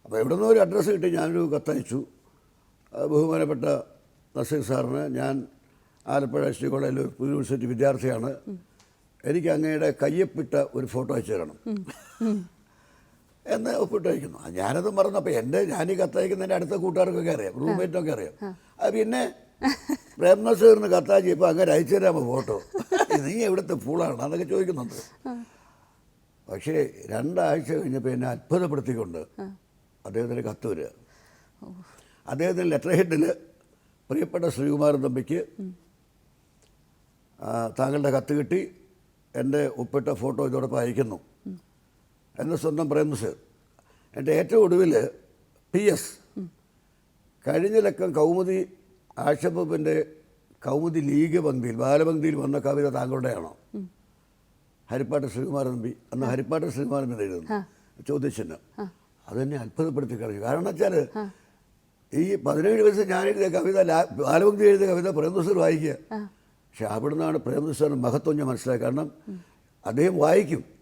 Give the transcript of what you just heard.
അപ്പോൾ എവിടെ നിന്നോ ഒരു അഡ്രസ്സ് കിട്ടി. ഞാനൊരു കത്തയച്ചു. ബഹുമാനപ്പെട്ട നസീർ സാറിന്, ഞാൻ ആലപ്പുഴ എസ് ടി കോളേജിൽ ഒരു യൂണിവേഴ്സിറ്റി വിദ്യാർത്ഥിയാണ്, എനിക്ക് അങ്ങയുടെ കയ്യൊപ്പിട്ട ഒരു ഫോട്ടോ അയച്ചു തരണം എന്ന് ഒപ്പിട്ട് അയക്കുന്നു. ഞാനതും പറഞ്ഞു. അപ്പോൾ ഞാനീ കത്തയക്കുന്നതിൻ്റെ അടുത്ത കൂട്ടുകാർക്കൊക്കെ അറിയാം, റൂംമേറ്റിനൊക്കെ അറിയാം. അത് പിന്നെ പ്രേം നസീറിന് കത്തയച്ച് ഇപ്പോൾ അങ്ങനെ അയച്ചു തരാമോ ഫോട്ടോ, നീ എവിടുത്തെ ഫൂളാണ് അതൊക്കെ ചോദിക്കുന്നുണ്ട്. പക്ഷേ 2 ആഴ്ച കഴിഞ്ഞപ്പോൾ എന്നെ അത്ഭുതപ്പെടുത്തിക്കൊണ്ട് അദ്ദേഹത്തിന് കത്ത് വരിക. അദ്ദേഹത്തിന് ലെറ്റർ ഹെഡിൽ പ്രിയപ്പെട്ട ശ്രീകുമാരൻ തമ്പിക്ക് താങ്കളുടെ കത്ത് കിട്ടി, എൻ്റെ ഒപ്പിട്ട ഫോട്ടോ ഇതോടൊപ്പം അയക്കുന്നു എന്ന് സ്വന്തം പ്രേം നസീർ. എൻ്റെ ഏറ്റവും ഒടുവിൽ PS കഴിഞ്ഞ ലക്കം കൗമുദി ആഴ്ചപ്പൂപ്പിൻ്റെ കൗമുദി ലീഗ് പങ്ക്തിയിൽ ബാലപങ്ക്തിയിൽ വന്ന കവിത താങ്കളുടെയാണോ? ഹരിപ്പാട്ട് ശ്രീകുമാരൻ തമ്പി. അന്ന് ഹരിപ്പാട്ട് ശ്രീകുമാരൻ തമ്പി എഴുതുന്നു ചോദ്യചിഹ്നം. അതെന്നെ അത്ഭുതപ്പെടുത്തി കഴിഞ്ഞു. കാരണം വെച്ചാൽ ഈ 17 വയസ്സ് ഞാൻ എഴുതിയ കവിത, ബാലപങ്ക്തി എഴുതിയ കവിത പ്രേം നസീർ വായിക്കുക. പക്ഷെ അവിടെ നിന്നാണ് പ്രേം നസീറിൻ്റെ മഹത്വം ഞാൻ മനസ്സിലായത്. കാരണം അദ്ദേഹം വായിക്കും,